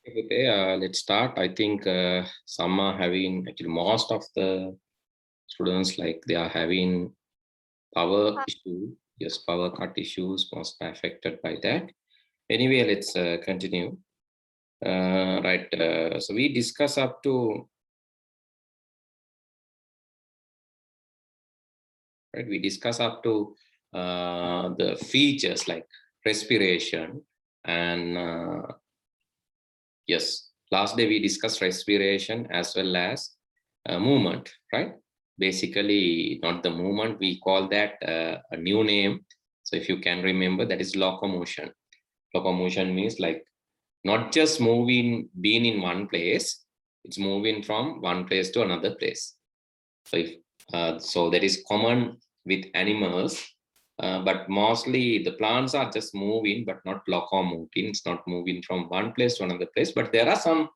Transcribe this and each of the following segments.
Okay, let's start. I think some are having, actually most of the students, like they are having power issue. Yes, power cut issues, most are affected by that. Anyway, let's continue. Right, so we discuss up to, right, we discuss up to the features like respiration and yes, last day we discussed respiration as well as movement, right? Basically, not the movement, we call that a new name. So if you can remember, that is locomotion. Locomotion means like not just moving, being in one place, it's moving from one place to another place. So if so that is common with animals, but mostly the plants are just moving but not locomoting. It's not moving from one place to another place, but there are some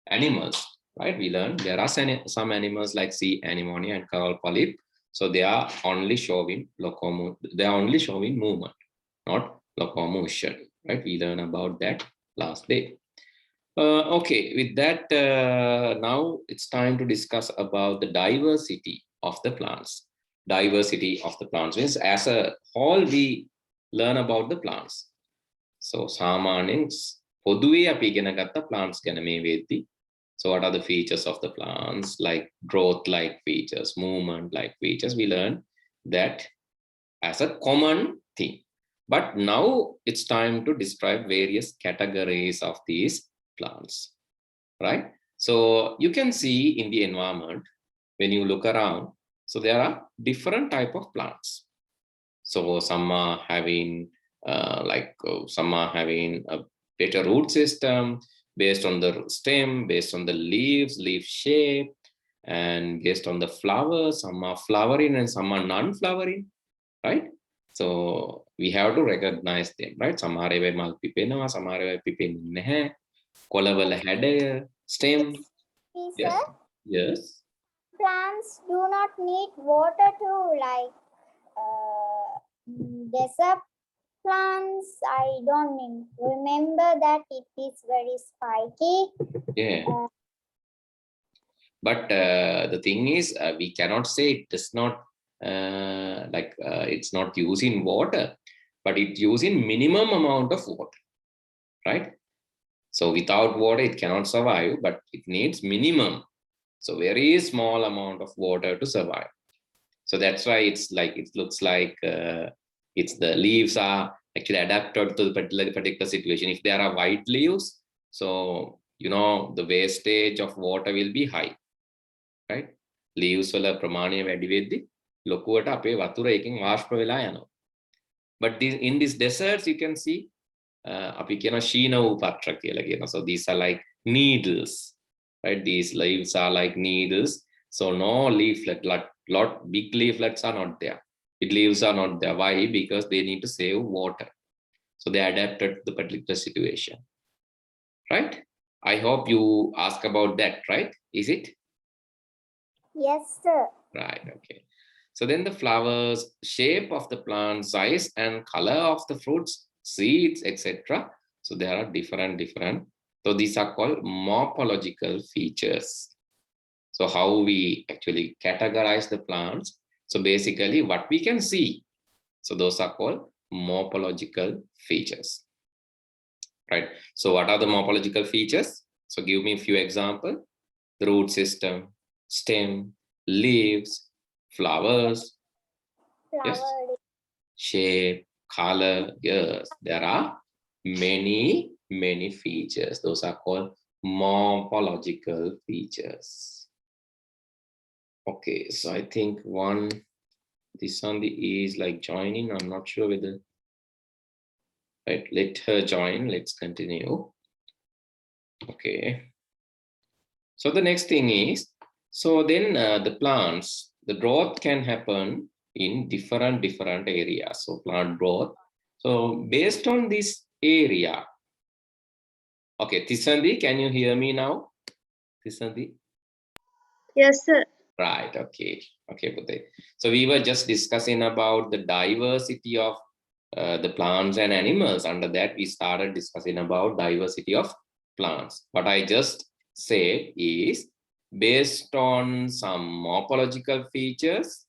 animals, right? We learned there are some animals like sea anemone and coral polyp, so they are only showing they are only showing movement, not locomotion, right? We learned about that last day. Okay, with that, now it's time to discuss about the diversity of the plants. Diversity of the plants means as a whole we learn about the plants. So සාමාන්‍යයෙන් පොදුවේ අපි ඉගෙන ගත්ත plants ගැන මේ වෙද්දී. So what are the features of the plants, like growth like features, movement like features? We learn that as a common thing. But now it's time to describe various categories of these plants, right? So you can see in the environment when you look around, so there are different type of plants. So some are having some are having a better root system based on the stem, based on the leaves, leaf shape, and based on the flowers. Some are flowering and some are non-flowering, right? So we have to recognize them, right? සමහර ඒවා මල් පිපෙනවා, සමහර ඒවා පිපෙන්නේ නැහැ. කොළවල හැඩය, stem. Yes. Yes. Plants do not need water to like desert plants. I don't remember that it is very spiky. Yeah. But the thing is, we cannot say it does not it's not using water, but it's using minimum amount of water, right? So without water it cannot survive, but it needs minimum, so very small amount of water to survive. So that's why it's like, it looks like it's the leaves are actually adapted to the particular situation. If there are white leaves, so you know the wastage of water will be high, right? Leaves වල ප්‍රමාණය වැඩි වෙද්දී ලොකුවට අපේ වතුර එකකින් වාෂ්ප වෙලා යනවා. But in these deserts you can see අපි කියන ශීන වූ පත්‍ර කියලා කියනවා. So these are like needles, right? These leaves are like needles. So no leaflet, lot big leaflets are not there. Big leaves are not there. Why? Because they need to save water. So they adapted to the particular situation, right? I hope you ask about that, right? Is it? Yes, sir. Right, okay. So then the flowers, shape of the plant, size and color of the fruits, seeds, etc. So there are different. So these are called morphological features. So how we actually categorize the plants. So basically what we can see. So those are called morphological features, right? So what are the morphological features? So give me a few examples. The root system, stem, leaves, flowers, yes, shape, color. Yes, there are many features. Those are called morphological features. Okay, so I think this one is like joining. I'm not sure whether, right? Let her join. Let's continue. Okay. So the next thing is, so then the plants, the growth can happen in different areas. So plant growth. So based on this area. Okay, Tisandi, can you hear me now? Tisandi? Yes, sir. Right, okay. Okay, Pute. So we were just discussing about the diversity of the plants and animals. Under that, we started discussing about diversity of plants. What I just said is based on some morphological features,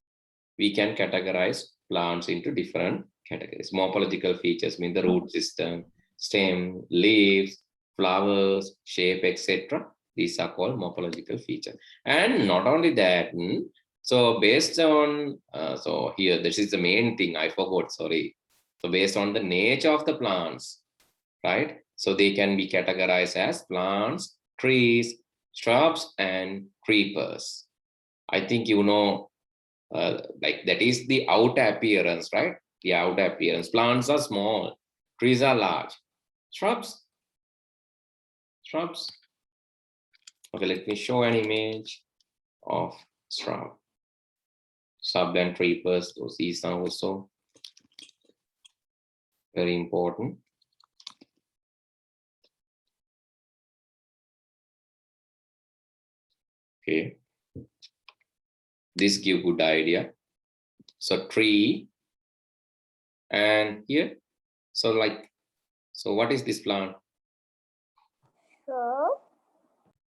we can categorize plants into different categories. Morphological features mean the root system, stem, leaves, flowers, shape, etc. These are called morphological features. And not only that, so based on, so here, this is the main thing I forgot, sorry. So based on the nature of the plants, right? So they can be categorized as plants, trees, shrubs, and creepers. I think you know, like that is the outer appearance, right? The outer appearance. Plants are small, trees are large. Shrubs. Okay, let me show an image of shrub. Shrub and creepers, these are also very important. Okay, this give good idea. So tree, and here, so like, so what is this plant?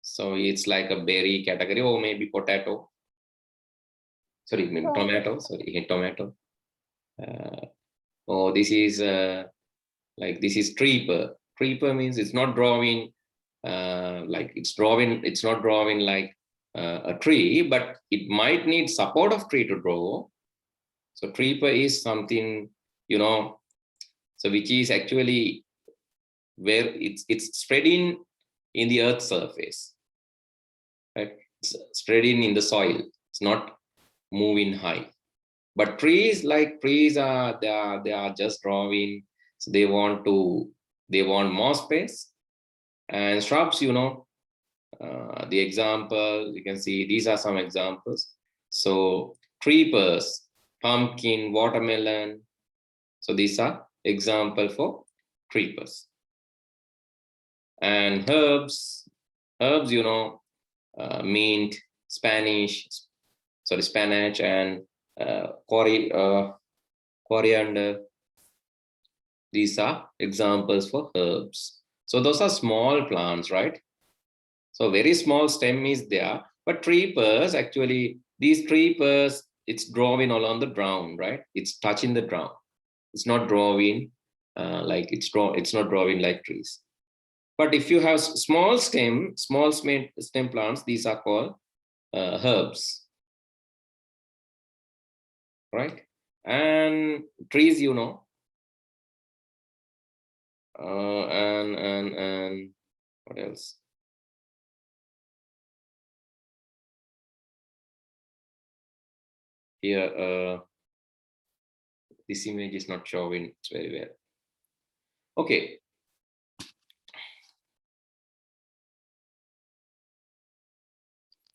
So it's like a berry category, or maybe potato. Sorry, maybe tomato. Sorry, tomato. Oh, this is like this is creeper. Creeper means it's not drawing like it's not drawing like a tree, but it might need support of tree to draw. So creeper is something, you know, so which is actually where it's spreading in the earth surface, right? It's spreading in the soil. It's not moving high. But trees, like trees are they are just drawing, so they want more space. And shrubs, you know, the example you can see, these are some examples. So creepers, pumpkin, watermelon. So these are example for creepers. And herbs, you know, mint, spinach, and coriander. These are examples for herbs. So those are small plants, right? So very small stem is there, but creepers, actually, these creepers, it's drawing along the ground, right? It's touching the ground. It's not drawing like it's not drawing like trees. But if you have small stem plants, these are called herbs, right? And trees, you know, and what else? Here, this image is not showing it very well. Okay.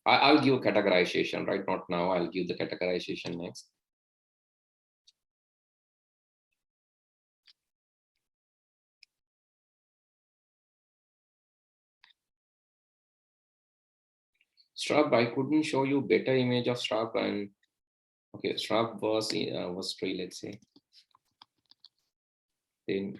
I'll give categorization, right? Not now, I'll give the categorization next. Shrub, I couldn't show you better image of shrub, and okay, shrub was tree, let's say. Then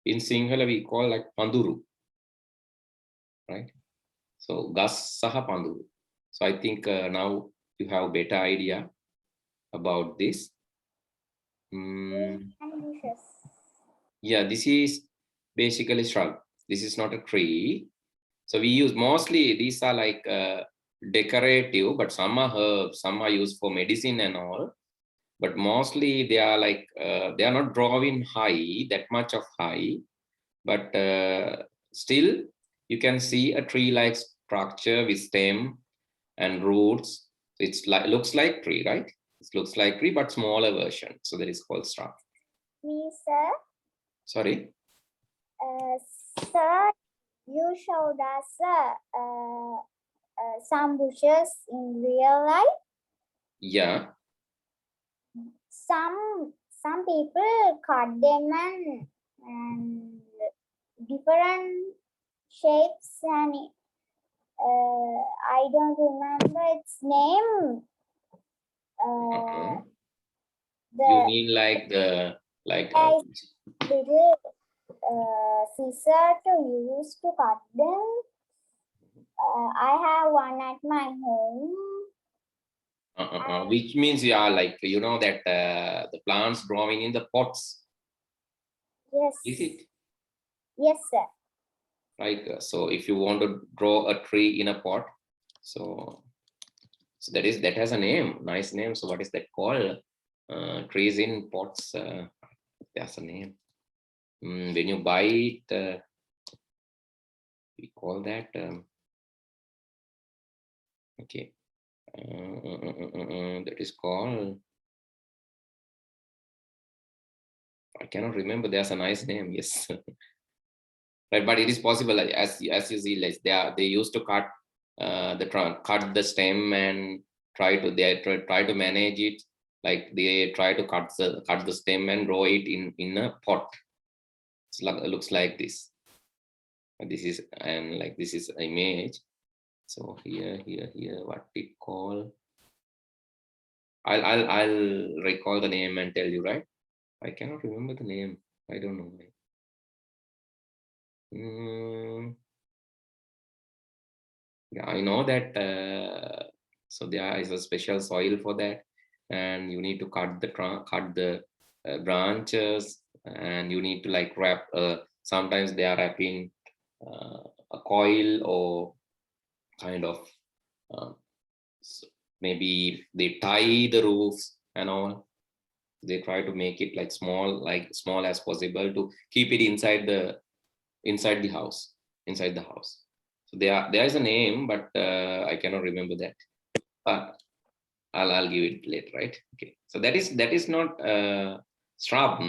in Sinhala we call like panduru, right? So gas saha panduru. So I think now you have better idea about this. Yeah, this is basically shrub. This is not a tree. So we use mostly, these are like decorative, but some are herbs, some are used for medicine and all. But mostly they are like, they are not drawing high, that much of high. But still, you can see a tree-like structure with stem and roots. It's like, looks like tree, right? It looks like tree, but smaller version. So that is called shrub. Me, sir. Sorry? Sir, you showed us some bushes in real life. Yeah. Some people cut them and different shapes, and I don't remember its name. You The mean like the little scissor to use to cut them. I have one at my home. which means like that the plants growing in the pots. Yes. Is it? Yes, sir. Like so if you want to draw a tree in a pot, so that has a name, nice name. So what is that called? Trees in pots. There's a name. When you buy it, we call that. Okay. That is called. I cannot remember. There's a nice name. Yes. Right, but it is possible, as you see, like they used to cut cut the stem and try to manage it, like they try to cut the stem and grow it in a pot. It's like, it looks like this. This is this is an image. So here, what we call. I'll recall the name and tell you, right? I cannot remember the name. I don't know. Yeah, I know that. So there is a special soil for that, and you need to cut the branches, and you need to like wrap. Sometimes they are wrapping a coil or kind of maybe they tie the roofs and all. They try to make it like small as possible to keep it inside the house. So there is a name, but I cannot remember that. But I'll give it later, right? Okay. So that is not shrub.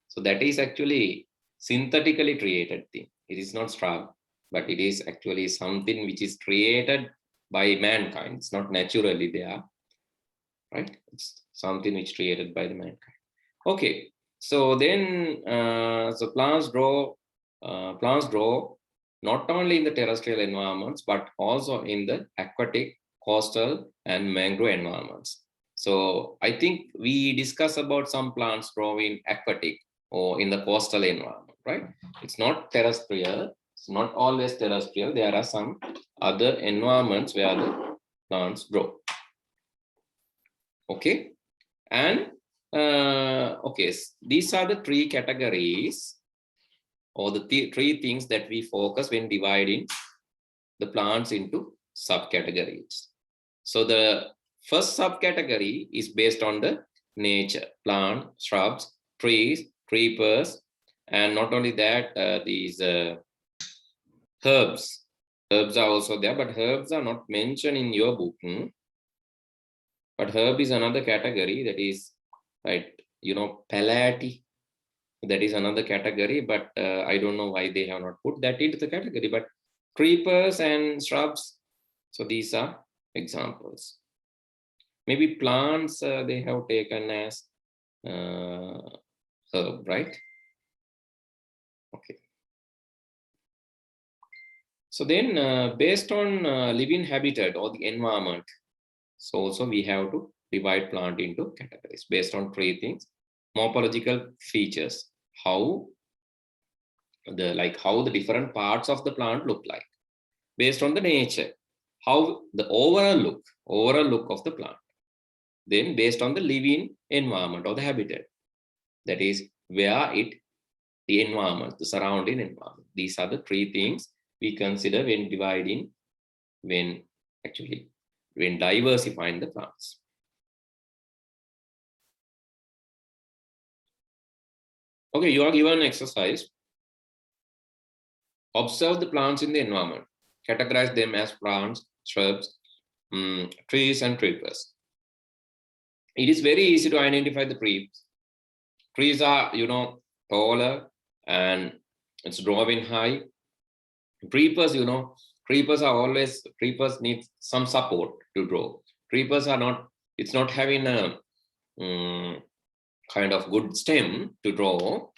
So that is actually synthetically created thing. It is not shrub, but it is actually something which is created by mankind. It's not naturally there, right? It's something which created by the mankind. Okay. So then, so plants grow not only in the terrestrial environments, but also in the aquatic, coastal, and mangrove environments. So I think we discuss about some plants grow in aquatic or in the coastal environment, right? It's not terrestrial. It's not always terrestrial. There are some other environments where the plants grow. Okay, and okay, these are the three categories or the three things that we focus when dividing the plants into subcategories. So the first subcategory is based on the nature: plant, shrubs, trees, creepers, and not only that, these herbs. Herbs are also there, but herbs are not mentioned in your book. But herb is another category, that is, right, palati. That is another category, but I don't know why they have not put that into the category. But creepers and shrubs, so these are examples. Maybe plants they have taken as herb, right? Okay. So then based on living habitat or the environment, so also we have to divide plant into categories based on three things: morphological features, how the different parts of the plant look like; based on the nature, how the overall look of the plant; then based on the living environment or the habitat, that is where the environment, the surrounding environment. These are the three things we consider when diversifying the plants. Okay, you are given an exercise. Observe the plants in the environment. Categorize them as plants, shrubs, trees, and creepers. It is very easy to identify the trees. Trees are, taller and it's growing high. Creepers, creepers need some support to grow. Creepers are not, it's not having a kind of good stem to draw.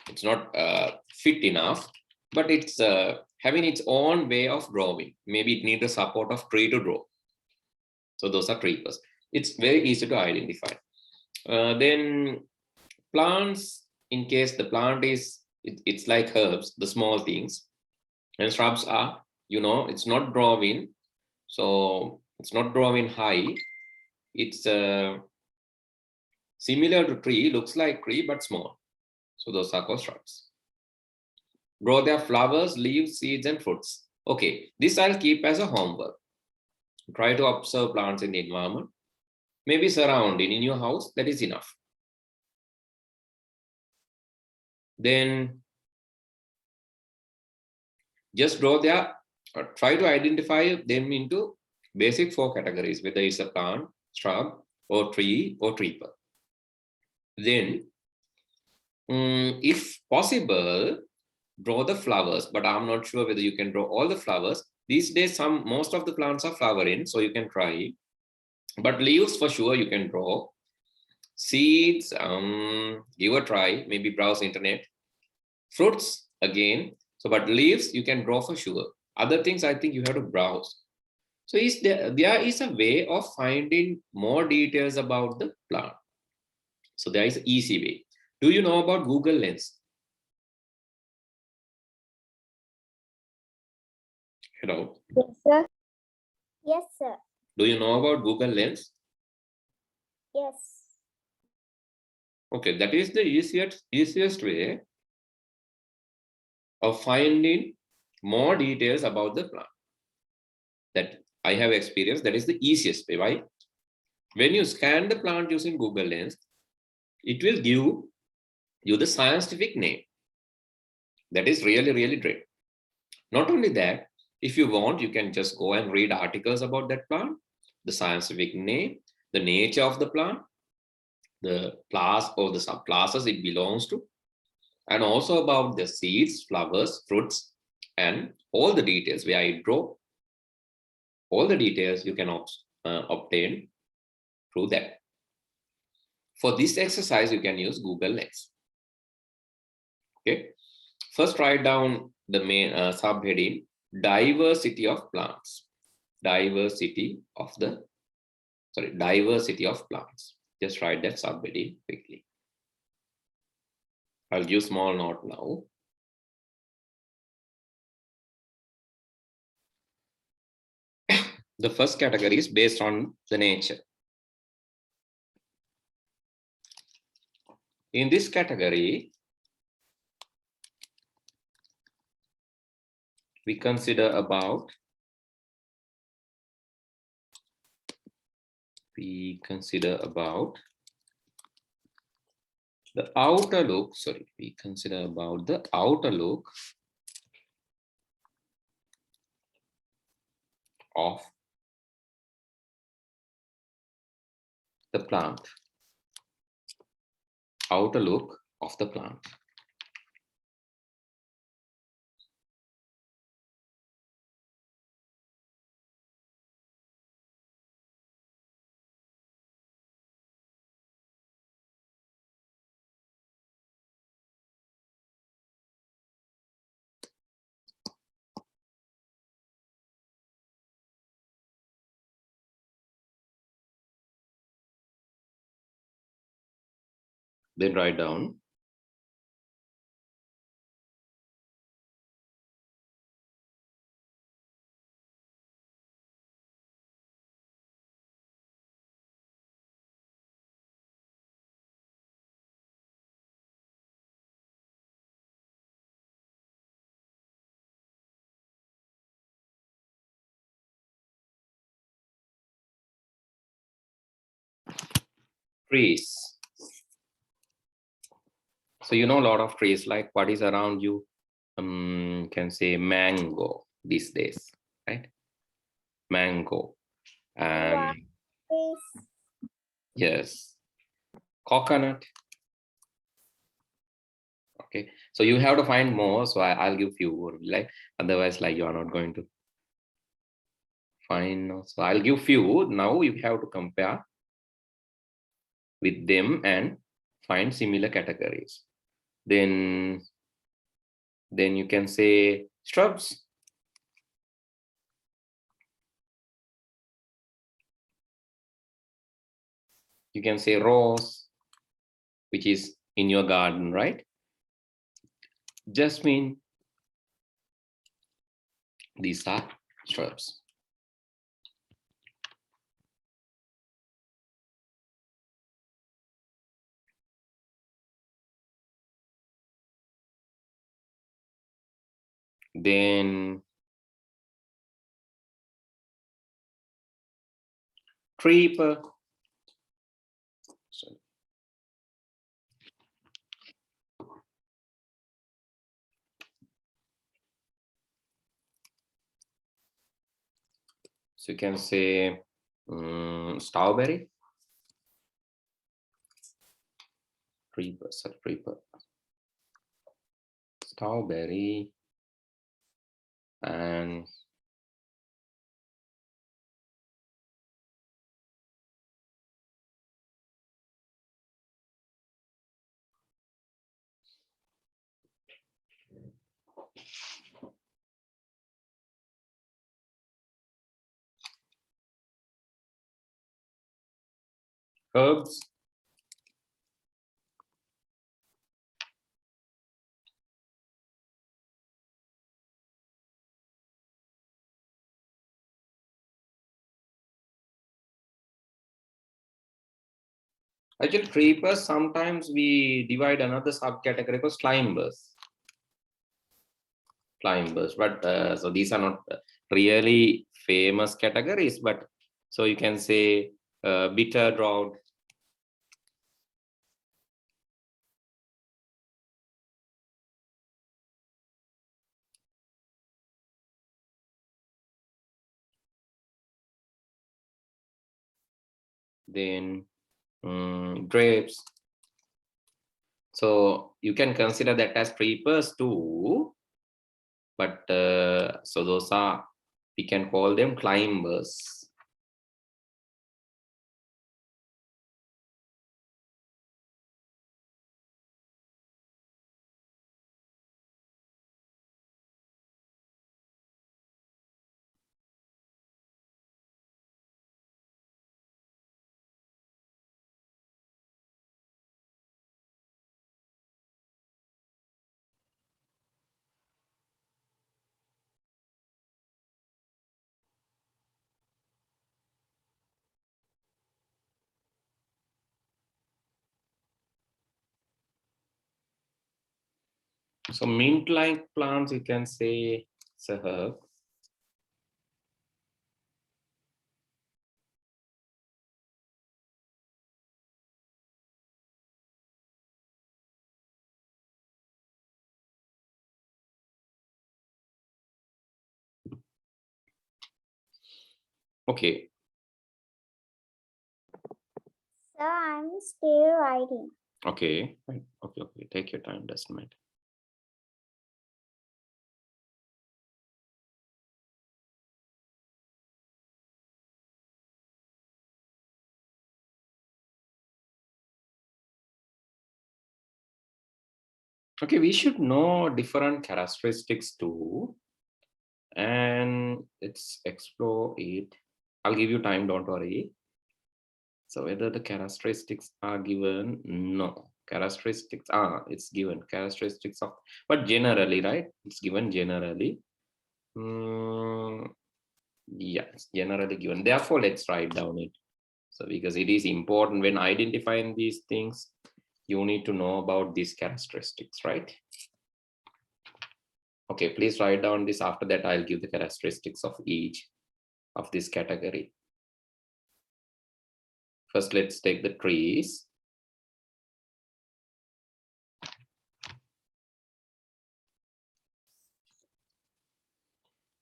It's not fit enough, but it's having its own way of drawing. Maybe it needs the support of tree to draw. So those are creepers. It's very easy to identify. Then plants, in case the plant is, it's like herbs, the small things, and shrubs are, you know, it's not drawing. So it's not drawing high. It's similar to tree, looks like tree, but small. So those are called shrubs. Grow their flowers, leaves, seeds, and fruits. Okay, this I'll keep as a homework. Try to observe plants in the environment. Maybe surrounding in your house, that is enough. Then just draw their, try to identify them into basic 4 categories, whether it's a plant, shrub, or tree, or creeper. Then, if possible, draw the flowers, but I'm not sure whether you can draw all the flowers. These days, most of the plants are flowering, so you can try. But leaves for sure you can draw. Seeds, give a try, maybe browse internet. Fruits, again. So, but leaves you can draw for sure. Other things, I think you have to browse. So there is a way of finding more details about the plant. So there is an easy way. Do you know about Google Lens? Hello. Yes, sir. Yes, sir. Do you know about Google Lens? Yes. Okay, that is the easiest way of finding more details about the plant. That I have experienced, that is the easiest way. Why? When you scan the plant using Google Lens, it will give you the scientific name. That is really, really great. Not only that, if you want, you can just go and read articles about that plant, the scientific name, the nature of the plant, the class or the subclasses it belongs to, and also about the seeds, flowers, fruits, and all the details where I draw. All the details you can obtain through that. For this exercise, you can use Google Lens. Okay. First, write down the main subheading: diversity of plants. Diversity of plants. Just write that subheading quickly. I'll give small note now. The first category is based on the nature. In this category, we consider about the outer look. Sorry, we consider about the outer look of the plant. Outer look of the plant. Then write down trees. So you know a lot of trees, like what is around you. Can say mango these days, right? Mango. And Trees. yes, coconut. Okay, so you have to find more. So I'll give few, like otherwise, like you are not going to find. So I'll give few. Now you have to compare with them and find similar categories. Then you can say shrubs. You can say rose, which is in your garden, right? Jasmine. These are shrubs. Then creeper. Sorry. So you can say strawberry. Creeper, sorry, creeper. Strawberry and herbs. Actually, creepers, sometimes we divide another subcategory called climbers. Climbers, but so these are not really famous categories, but so you can say bitter drought. Then grapes. So you can consider that as creepers too, but so those are, we can call them climbers. So mint-like plants, you can say it's a herb. Okay. Sir, I'm still writing. Okay. Okay. Take your time, doesn't matter. Okay, we should know different characteristics too. And let's explore it. I'll give you time, don't worry. So whether the characteristics are given, no. Characteristics, it's given. Characteristics of, but generally, right? It's given generally. Yeah, it's generally given. Therefore, let's write down it. So because it is important when identifying these things, you need to know about these characteristics, right? Okay, please write down this. After that, I'll give the characteristics of each of this category. First, let's take the trees.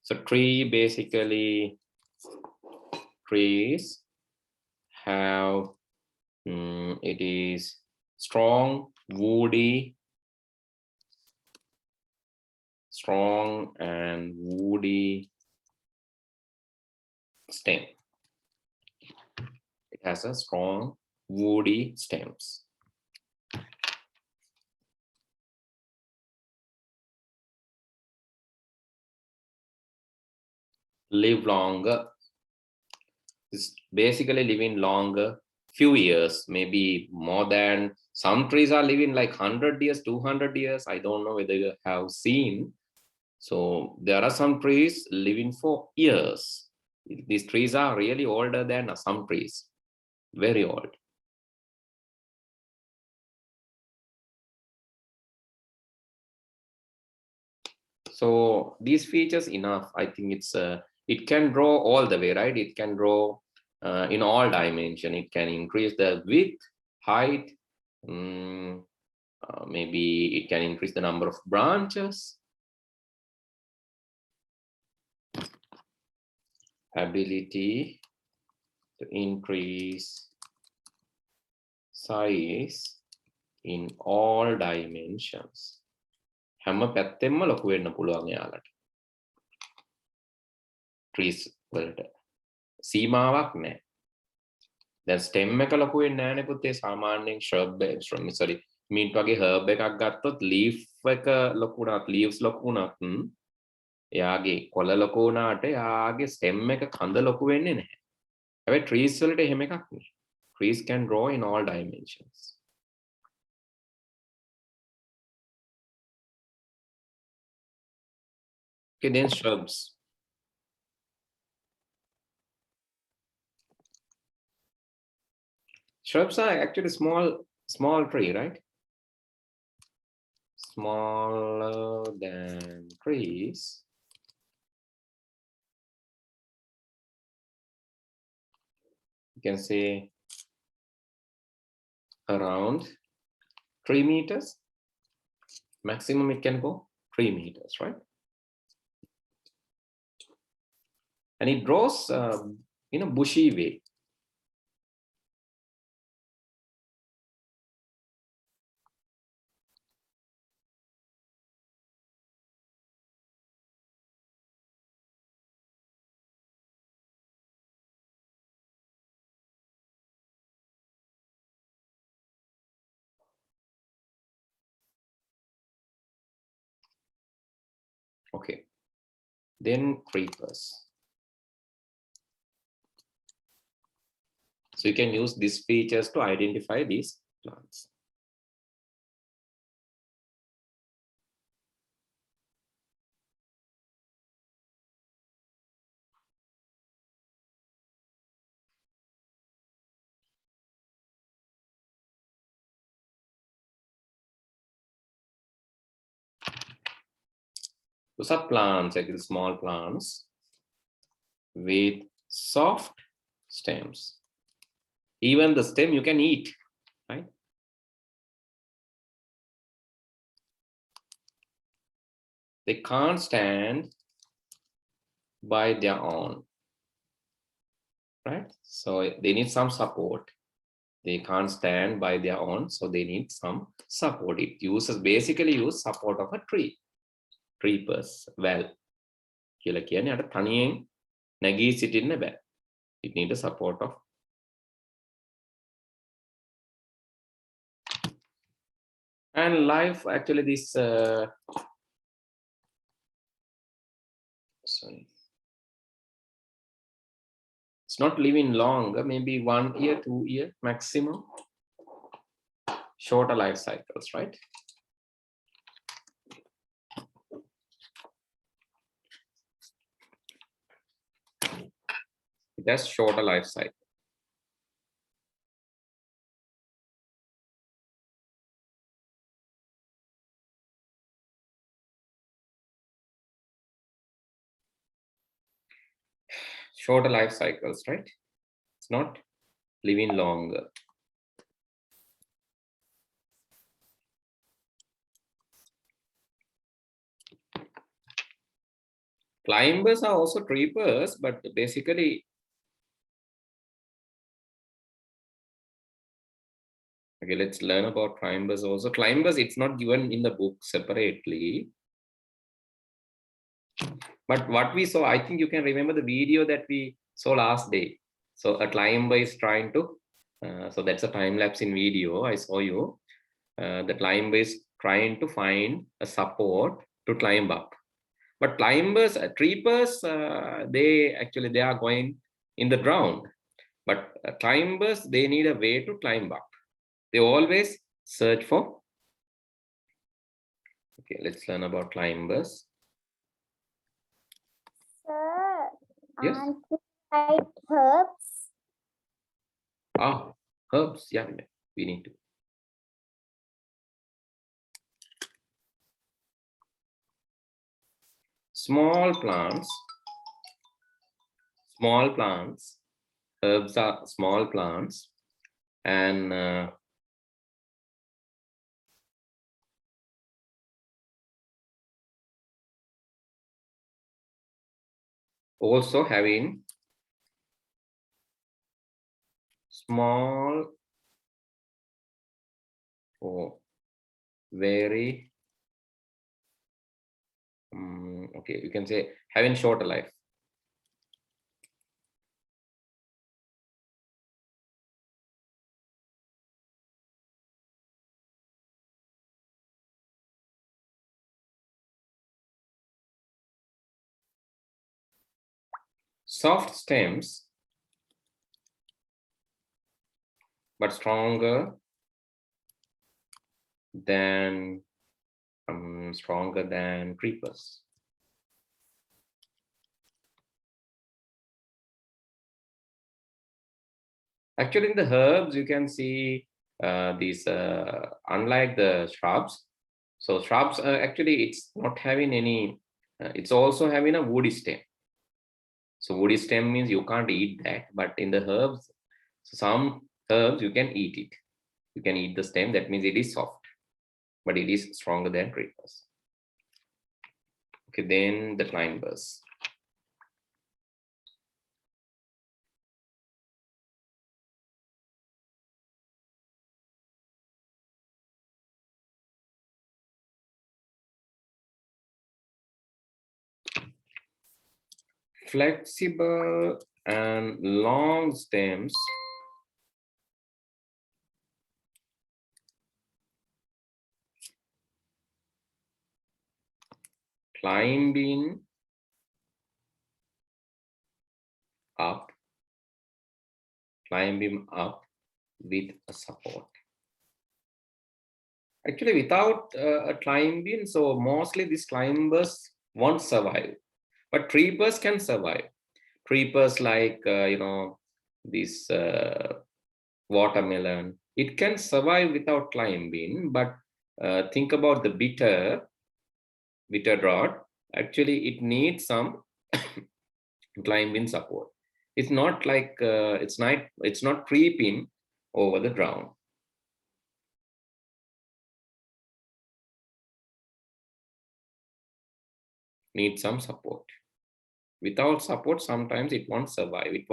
So tree, basically, trees have, it is strong, woody, strong and woody stem. It has a strong woody stems. live longer. It's basically living longer, few years, maybe more than, some trees are living like 100 years, 200 years. I don't know whether you have seen. So there are some trees living for years. These trees are really older than some trees, very old. So these features enough. I think it's it can grow all the way, right? It can grow in all dimension. It can increase the width, height. Maybe it can increase the number of branches. Ability to increase size in all dimensions. හැම පැත්තෙම ලොකු වෙන්න පුළුවන් යාලට. trees වලට සීමාවක් නැහැ. දැන් stem එක ලොකු වෙන්නේ නැහැ නේ පුතේ. සාමාන්‍යයෙන් shrub sorry mint වගේ herb එකක් ගත්තොත් leaf එක ලොකු වුණත් leaves ලොකු වුණත් එයාගේ කොළ ලොකු වුණාට එයාගේ stem එක කඳ ලොකු වෙන්නේ නැහැ. හැබැයි trees වලට එහෙම එකක් නෑ. Trees can grow in all dimensions. Okay, then shrubs. Shrubs are actually small tree, right? Smaller than trees. You can say around 3 meters. Maximum it can go 3 meters, right? And it grows in a bushy way. Okay, then creepers. So you can use these features to identify these plants. Those are plants, like the small plants with soft stems. Even the stem you can eat, right? They can't stand by their own, right? So they need some support. They can't stand by their own, so they need some support. It uses basically use support of a tree. Creepers, well, කියලා කියන්නේ අර තනියෙන් නැගී සිටින්න බෑ. It needs the support of. And life, actually this sorry, it's not living longer, maybe 1 year, 2 year maximum. Shorter life cycles, right? It has shorter life cycle. Shorter life cycles, right? It's not living longer. Climbers are also creepers, but basically, okay, let's learn about climbers also. Climbers, it's not given in the book separately. But what we saw, I think you can remember the video that we saw last day. So a climber is trying to, so that's a time lapse in video I saw you. The climber is trying to find a support to climb up. But climbers, creepers, they are going in the ground. But climbers, they need a way to climb up. They always search for. Okay, let's learn about climbers. Sir, Yes. aren't we like herbs? Ah, herbs. Yeah, we need to. Small plants. Small plants. Herbs are small plants, and also having small or very okay, you can say having shorter life. Soft stems, but stronger than creepers. Actually, in the herbs, you can see these, unlike the shrubs. So shrubs, actually, it's not having any, it's also having a woody stem. So woody stem means you can't eat that, but in the herbs, some herbs, you can eat it. You can eat the stem, that means it is soft, but it is stronger than creepers. Okay, then the climbers. Flexible and long stems climbing up with a support. Actually, without a climbing, so mostly these climbers won't survive, but creepers can survive. Creepers like, this watermelon, it can survive without climbing, but think about the bitter drought. Actually, it needs some climbing support. It's not like it's not creeping over the ground. Need some support. Without support, sometimes it won't survive. It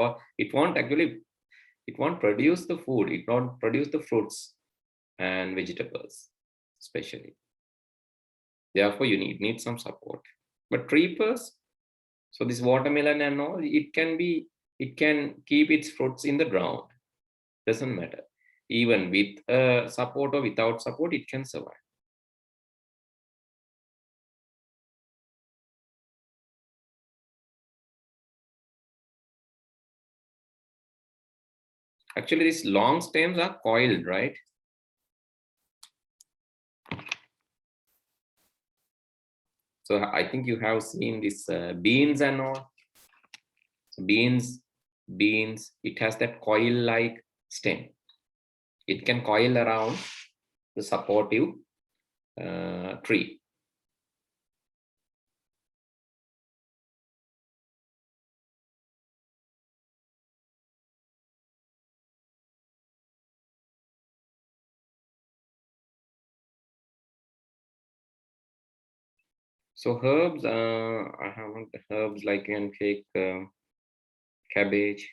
won't produce the food. It won't produce the fruits and vegetables, especially. Therefore, you need some support. But creepers, so this watermelon and all, it can keep its fruits in the ground. Doesn't matter. Even with support or without support, it can survive. Actually, these long stems are coiled, right? So I think you have seen this beans and all. So beans, it has that coil-like stem. It can coil around the supportive tree. So herbs, I have herbs like you can take cabbage,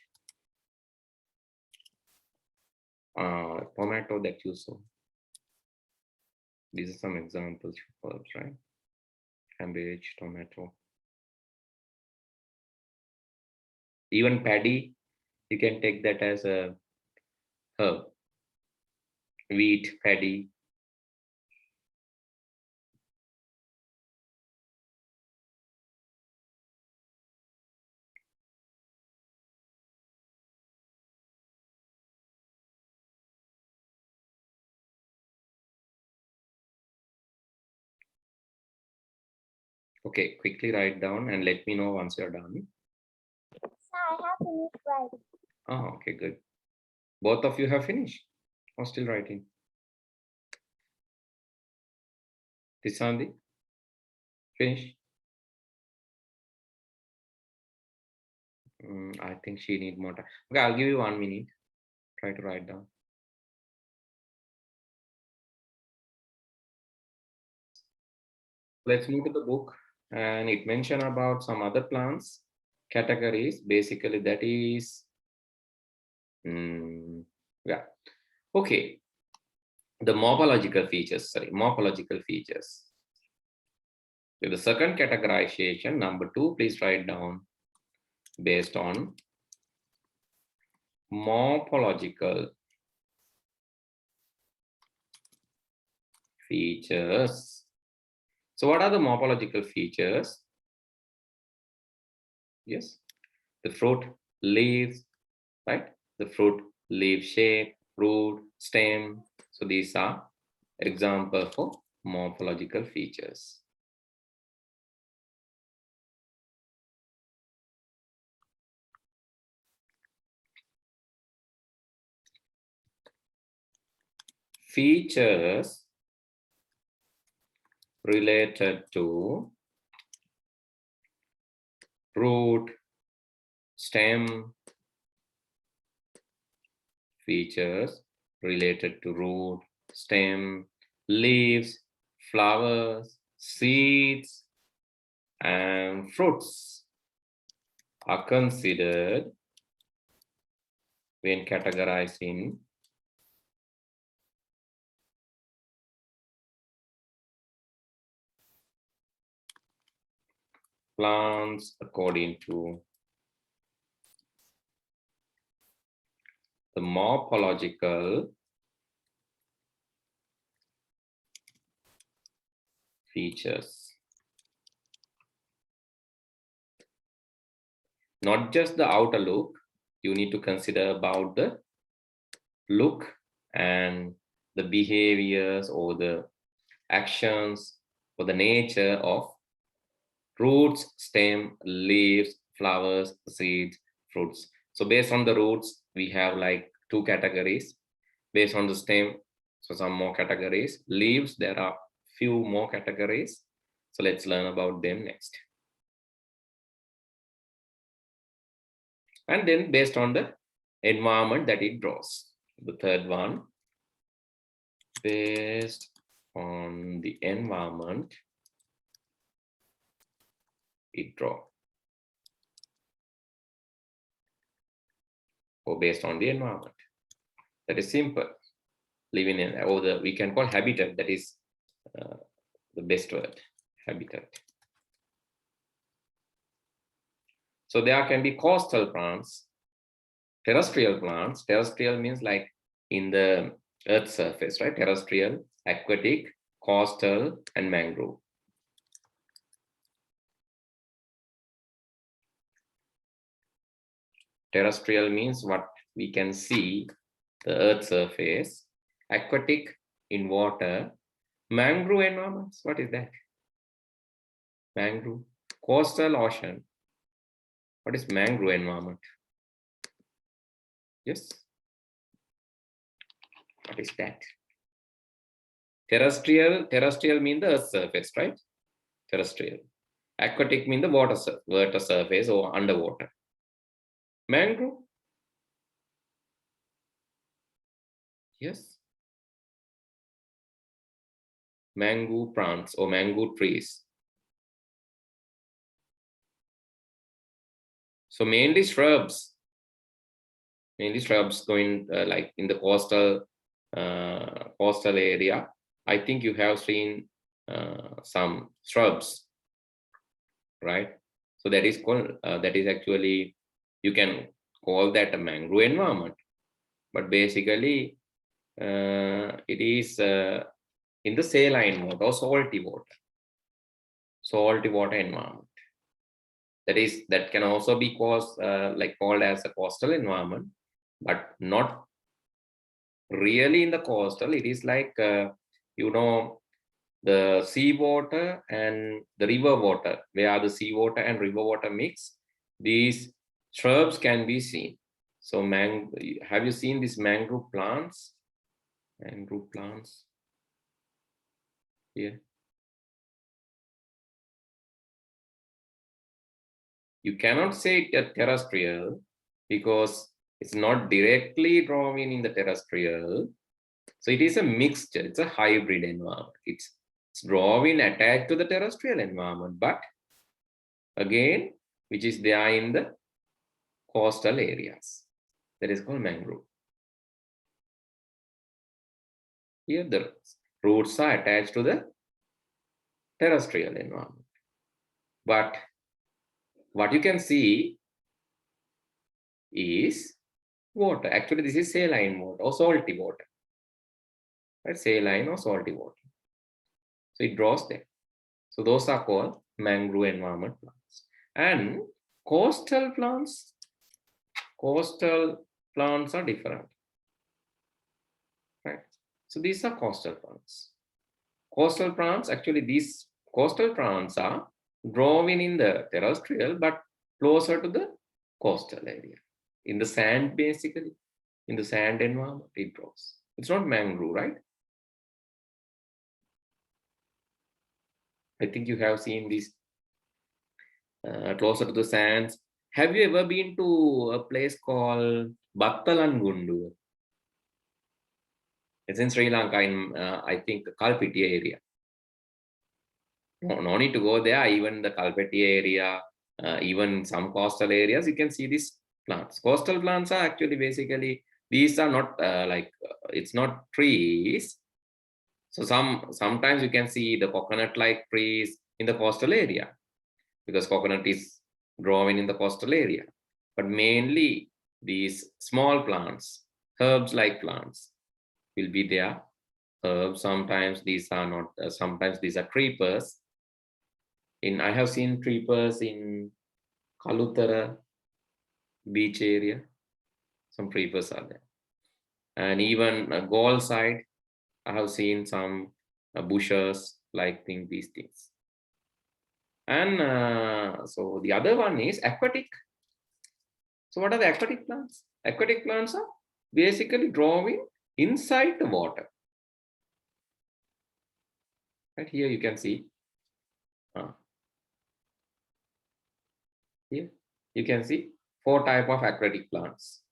tomato that you saw. These are some examples of herbs, right? Cabbage, tomato. Even paddy, you can take that as a herb. Wheat, paddy. Okay, quickly write down and let me know once you're done. So I have finished writing. Oh, okay, good. Both of you have finished or still writing? Tisandi, finish? I think she need more time. Okay, I'll give you 1 minute. Try to write down. Let's move to the book, and it mentioned about some other plants categories. Basically, that is, yeah. Okay, the morphological features. Sorry, morphological features. So the second categorization, number 2, please write down based on morphological features. So what are the morphological features? Yes, the fruit, leaves, right? The fruit, leaf shape, root, stem. So these are examples for morphological features. Features related to root, stem, features related to root, stem, leaves, flowers, seeds, and fruits are considered when categorizing plants according to the morphological features. Not just the outer look, you need to consider about the look and the behaviors or the actions or the nature of roots, stem, leaves, flowers, seeds, fruits. So based on the roots, we have like 2 categories. Based on the stem, so some more categories. Leaves, there are few more categories. So let's learn about them next. And then based on the environment that it draws. The third one, based on the environment it draws. Or based on the environment. That is simple. Living in, or the we can call habitat, that is the best word, habitat. So there can be coastal plants, terrestrial plants. Terrestrial means like in the earth surface, right? Terrestrial, aquatic, coastal, and mangrove. Terrestrial means what we can see, the earth surface. Aquatic, in water. Mangrove environments, what is that? Mangrove. Coastal, ocean. What is mangrove environment? Yes. What is that? Terrestrial means the earth surface, right? Terrestrial. Aquatic means the water surface or underwater. Mangrove. Yes. Mango plants or mango trees. So mainly shrubs. Mainly shrubs going like in the coastal area. I think you have seen some shrubs, right? So that is called that is actually, you can call that a mangrove environment, but basically it is in the saline water or salty water environment. That can also be called as a coastal environment, but not really in the coastal. It is like the seawater and the river water, where the seawater and river water mix, these shrubs can be seen. So have you seen these mangrove plants? Mangrove plants here. You cannot say it terrestrial because it's not directly drawn in the terrestrial. So it is a mixture, it's a hybrid environment. It's drawing attached to the terrestrial environment, but again, which is there in the coastal areas. That is called mangrove. Here the roots are attached to the terrestrial environment. But what you can see is water. Actually, this is saline water or salty water. Right? Saline or salty water. So it draws there. So those are called mangrove environment plants. And coastal plants are different. Right? So these are coastal plants. Coastal plants, actually these coastal plants are growing in the terrestrial, but closer to the coastal area. In the sand, basically. In the sand environment, it grows. It's not mangrove, right? I think you have seen this closer to the sands. Have you ever been to a place called Battalangundu? It's in Sri Lanka, in I think Kalpiti area. No need to go there. Even the Kalpiti area, even some coastal areas, you can see these plants. Coastal plants are actually basically, these are not it's not trees. So sometimes you can see the coconut-like trees in the coastal area because coconut is growing in the coastal area. But mainly these small plants, herbs-like plants will be there. Herbs, sometimes these are not, sometimes these are creepers. I have seen creepers in Kalutara beach area. Some creepers are there. And even Gaul side, I have seen some bushes like these things. And so the other one is aquatic. So what are the aquatic plants? Aquatic plants are basically growing inside the water. Right here you can see. Here you can see 4 types of aquatic plants.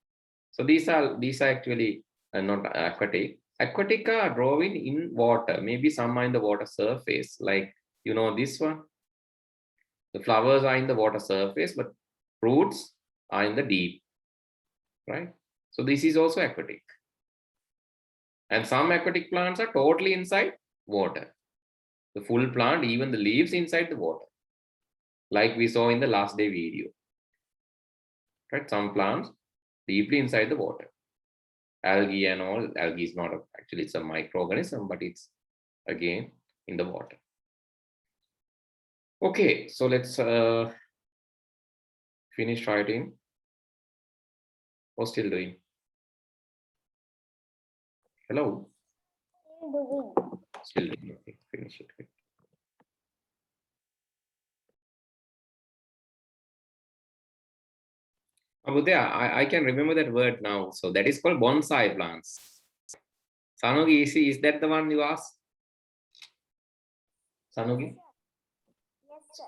So these are actually not aquatic. Aquatic are growing in water. Maybe some are in the water surface, like this one. The flowers are in the water surface, but roots are in the deep, right? So this is also aquatic. And some aquatic plants are totally inside water. The full plant, even the leaves inside the water, like we saw in the last day video. Right? Some plants deeply inside the water. Algae and all. Algae is not actually, it's a microorganism, but it's again in the water. Okay, so let's finish writing. Or still doing? Hello? Still doing. Okay, finish it. Okay. I can remember that word now. So that is called bonsai plants. Sanugi, is that the one you asked? Sanugi? Yes, sir.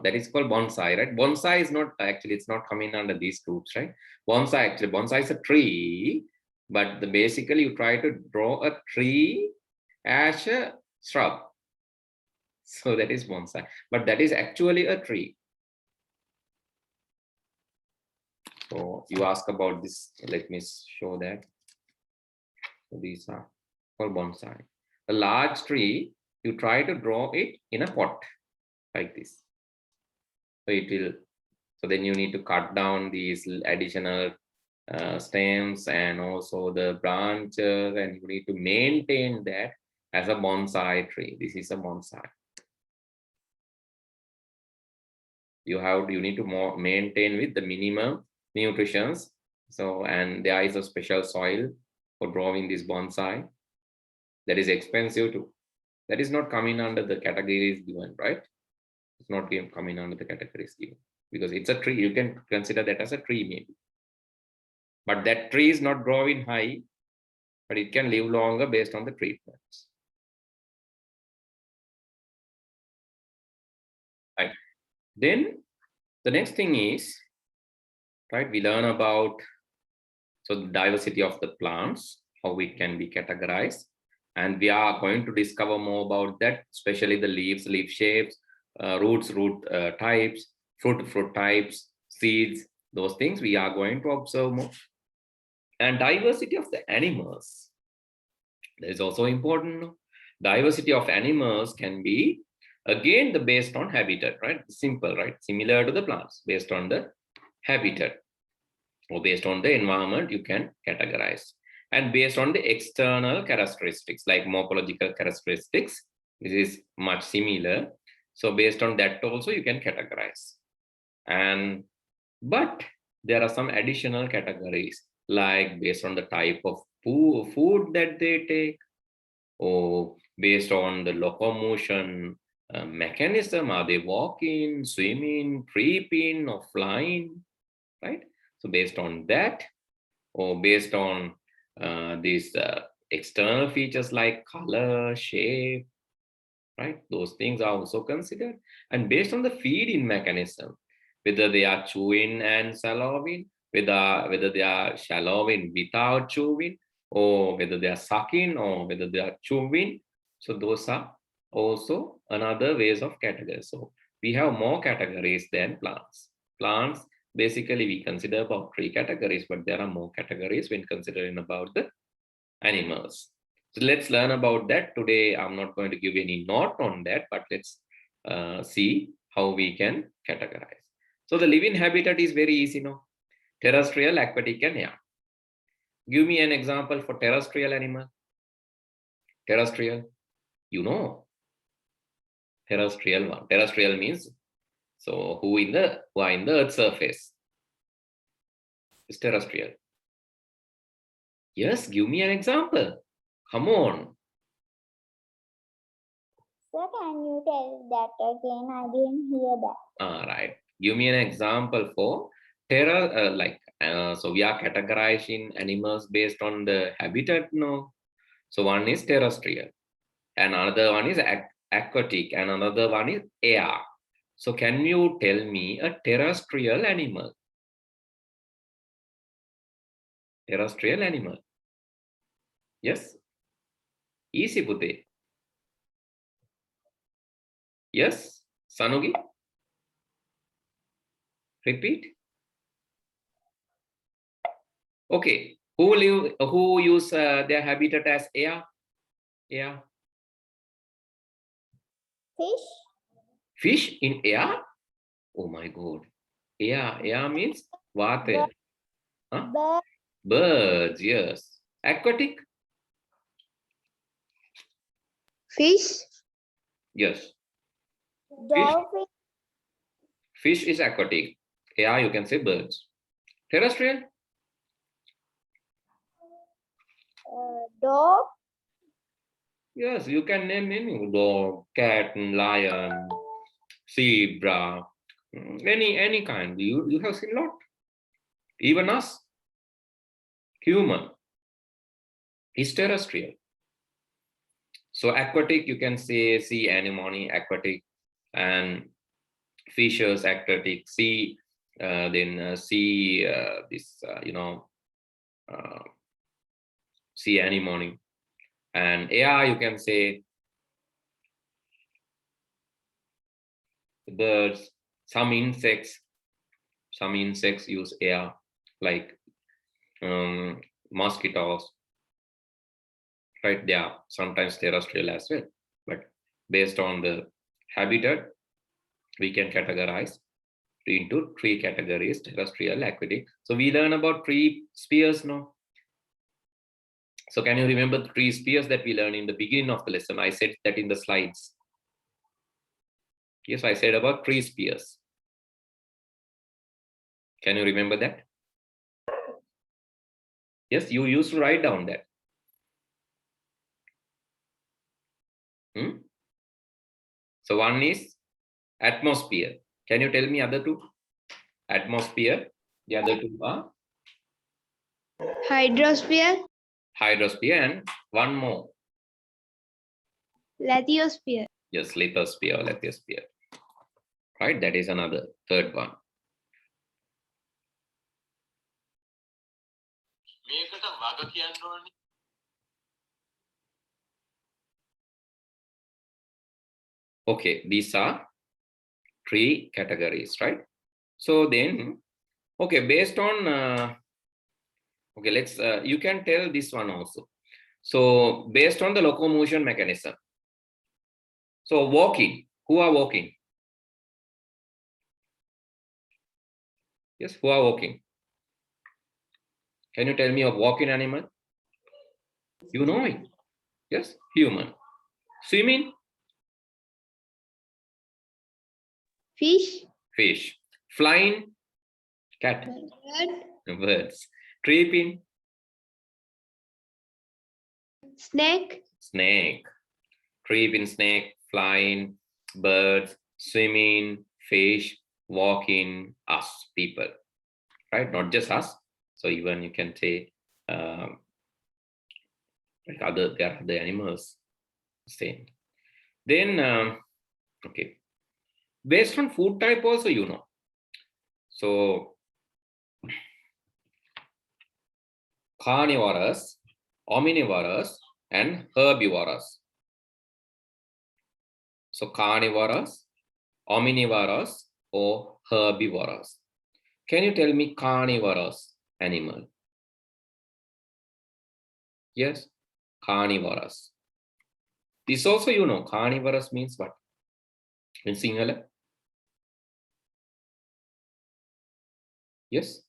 That is called bonsai, right? Bonsai is not actually, it's not coming under these groups, right? Bonsai is a tree, but basically you try to draw a tree as a shrub. So that is bonsai, but that is actually a tree. So you ask about this, let me show that. So these are called bonsai. A large tree, you try to draw it in a pot like this. So it will, so then you need to cut down these additional stems and also the branches, and you need to maintain that as a bonsai tree. This is a bonsai. You need to maintain with the minimum nutritions. So, and there is a special soil for growing this bonsai that is expensive too. That is not coming under the categories given, right? It's not coming under the categories given because it's a tree. You can consider that as a tree maybe. But that tree is not growing high, but it can live longer based on the treatments. Right. Then the next thing is, right, we learn about the diversity of the plants, how we can be categorized. And we are going to discover more about that, especially the leaves, leaf shapes, roots, root types, fruit types, seeds, those things we are going to observe more. And diversity of the animals. That is also important. Diversity of animals can be, again, based on habitat, right? Simple, right? Similar to the plants, based on the habitat or based on the environment, you can categorize. And based on the external characteristics, like morphological characteristics, this is much similar. So based on that also, you can categorize. But there are some additional categories, like based on the type of food that they take, or based on the locomotion mechanism. Are they walking, swimming, creeping, or flying, right? So based on that, or based on these external features like color, shape, right? Those things are also considered. And based on the feeding mechanism, whether they are chewing and swallowing, whether they are swallowing without chewing, or whether they are sucking, or whether they are chewing. So those are also another ways of categories. So we have more categories than plants. Plants, basically we consider about 3 categories, but there are more categories when considering about the animals. So let's learn about that. Today, I'm not going to give any note on that, but let's see how we can categorize. So the living habitat is very easy, no? Terrestrial, aquatic, and air. Give me an example for terrestrial animal. Terrestrial, you know. Terrestrial one. Terrestrial means so who are in the earth surface. It's terrestrial. Yes, give me an example. Come on. Sir, can you tell that again? I didn't hear that. All right. Give me an example for so we are categorizing animals based on the habitat, no? So one is terrestrial, and another one is aquatic, and another one is air. So can you tell me a terrestrial animal? Terrestrial animal. Yes. Easy, Pute. Yes. Sanugi. Repeat. Okay. Who use their habitat as air? Air. Fish? Fish in air? Oh my God. Air means water. Huh? Bird? Birds, yes. Aquatic? Fish. Yes. Dolphin? Fish is aquatic. Air, you can say birds. Terrestrial? Dog? Yes, you can name any dog, cat, lion, zebra, any kind. You have seen a lot. Even us, human, is terrestrial. So aquatic, you can say sea anemone, aquatic, and fishes, aquatic, sea, sea sea anemone, and air, you can say birds, some insects use air, like mosquitoes, right? They are sometimes terrestrial as well, but based on the habitat, we can categorize into 3 categories: terrestrial, aquatic. So we learn about 3 spheres now. So can you remember the 3 spheres that we learned in the beginning of the lesson? I said that in the slides. Yes, I said about 3 spheres. Can you remember that? Yes, you used to write down that. So one is atmosphere. Can you tell me other two? Atmosphere. The other two are Hydrosphere. hydrosphere, and one more. Lithosphere. Yes, lithosphere or lithosphere. Right, that is another third one. Okay, these are three categories, right? So then, okay, based on okay, let's you can tell this one also. So based on the locomotion mechanism. So walking, who are walking? Yes, who are walking? Can you tell me a walking animal? You know it. Yes, human. Swimming? Fish. Fish. Flying? Cat. Bird. Birds. Creeping? Snake. Snake. Creeping, snake, flying, birds, swimming, fish, walking, us, people. Right? Not just us. So even you can say like there are other animals. Same. Then okay. Based on food type also, you know. So carnivorous, omnivorous, and herbivorous. So carnivorous, omnivorous, or herbivorous. Can you tell me carnivorous animal? Yes, carnivorous. This also, you know, carnivorous means what? In singular? Yes,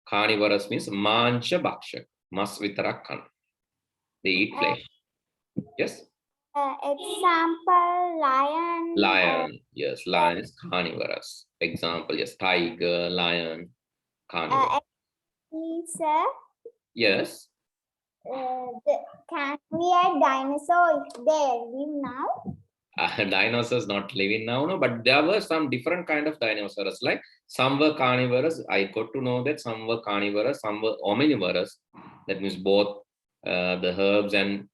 carnivorous means mancha bhakshak, mas vitarak kan. They eat flesh. Yes. Example, lion. Lion. Yes, lion is carnivorous. Example, yes, tiger, lion, carnivorous. Sir, Yes. can we add dinosaur if they live now? Dinosaurs not living now, no, but there were some different kind of dinosaurs. Like some were carnivorous. I got to know that some were carnivorous, some were omnivorous. That means both the herbs and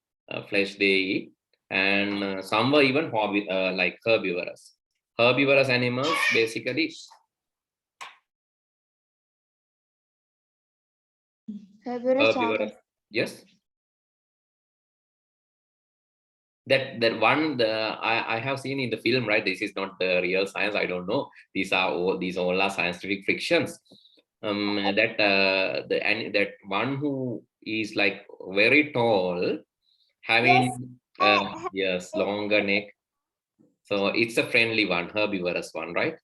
flesh they eat, and some were even like herbivorous. Herbivorous animals basically. Herbivorous. Yes. That one I have seen in the film, right? This is not the real science. I don't know. These all are scientific fictions. That one who is like very tall, having yes, longer neck. So it's a friendly one, herbivorous one, right?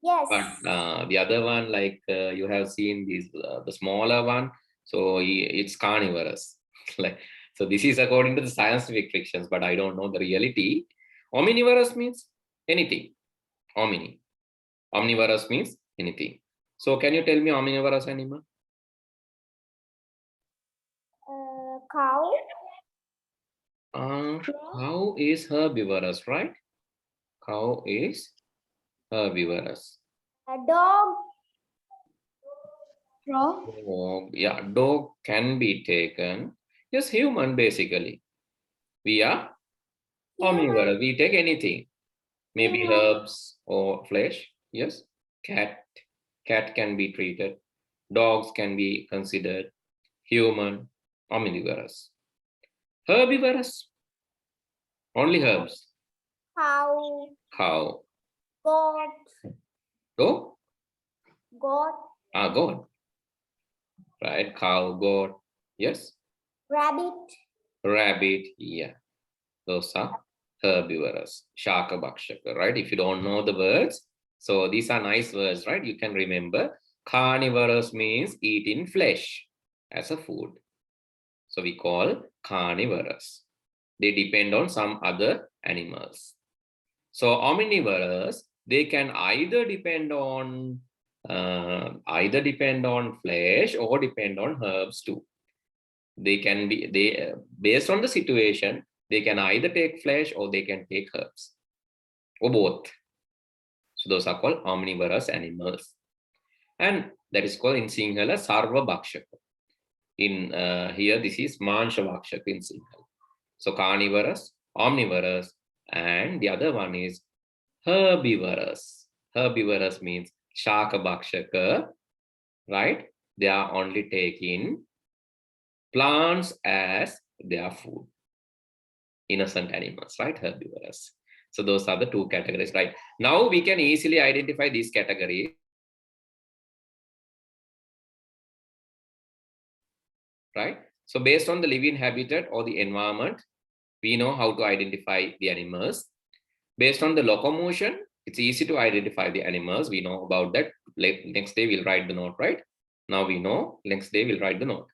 Yes. But the other one, like you have seen these the smaller one. So it's carnivorous. Like. So this is according to the scientific fictions, but I don't know the reality. Omnivorous means anything. Omnivorous means anything. So can you tell me omnivorous animal? Cow. Cow is herbivorous, right? Cow is herbivorous. Dog. Dog, yeah, dog can be taken. Yes, human basically. We are omnivorous. We take anything. Maybe herbs or flesh. Yes. Cat can be treated. Dogs can be considered. Human, omnivorous. Herbivorous, only herbs. Cow. Goat. Goat. Goat. Goat. Right. Cow, goat. Yes. Rabbit. Yeah. Those are herbivorous. Shaka bhakshaka. Right. If you don't know the words, so these are nice words, right? You can remember. Carnivorous means eating flesh as a food. So we call carnivorous. They depend on some other animals. So omnivorous, they can either depend on flesh or depend on herbs too. They can be based on the situation. They can either take flesh or they can take herbs, or both. So those are called omnivorous animals. And that is called in Sinhala Sarva Bhakshaka. In here, this is Mansha Bhakshaka in Sinhala. So carnivorous, omnivorous, and the other one is herbivorous. Herbivorous means Shaka Bhakshaka, right? They are only taking plants as their food. Innocent animals, right? Herbivorous. So those are the two categories, right? Now we can easily identify these categories. Right? So based on the living habitat or the environment, we know how to identify the animals. Based on the locomotion, it's easy to identify the animals. We know about that. Next day we'll write the note, right? Now we know, next day we'll write the note.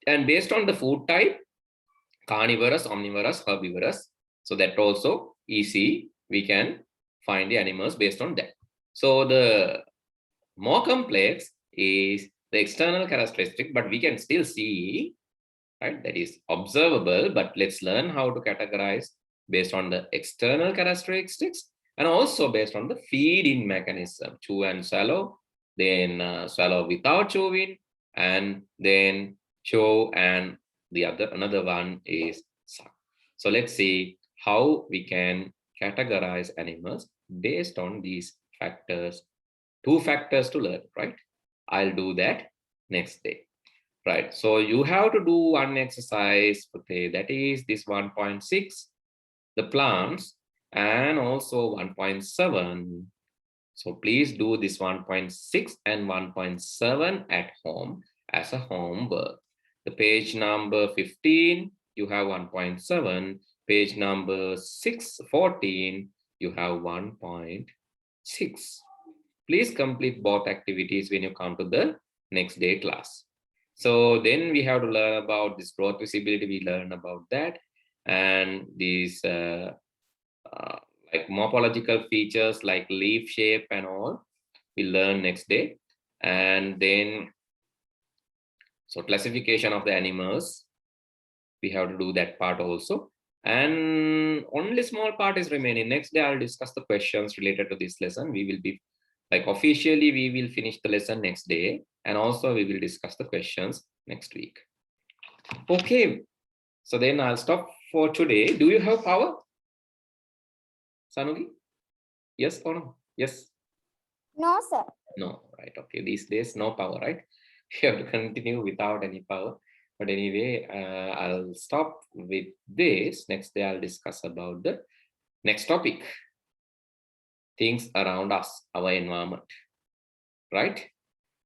And based on the food type, carnivorous, omnivorous, herbivorous. So that also easy. We can find the animals based on that. So the more complex is the external characteristic, but we can still see, right? That is observable, but let's learn how to categorize based on the external characteristics and also based on the feeding mechanism, chew and swallow, then swallow without chewing, and then chew, and another one is suck. So let's see how we can categorize animals based on these factors. 2 factors to learn, right? I'll do that next day, right? So you have to do one exercise, okay, that is this 1.6, the plants, and also 1.7. So please do this 1.6 and 1.7 at home as a homework. The page number 15, you have 1.7. Page number 14, you have 1.6. Please complete both activities when you come to the next day class. So then we have to learn about this growth visibility. We learn about that, and these like morphological features like leaf shape and all, we learn next day. And then so classification of the animals, we have to do that part also. And only small part is remaining. Next day I'll discuss the questions related to this lesson. We will be like officially we will finish the lesson next day, and also we will discuss the questions next week. Okay, so then I'll stop for today. Do you have power, Sanugi? Yes or no? Yes. No, sir. No, right? Okay, these days no power, right? You have to continue without any power. But anyway, I'll stop with this. Next day I'll discuss about the next topic, things around us, our environment, right?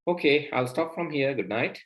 Okay, I'll stop from here. Good night.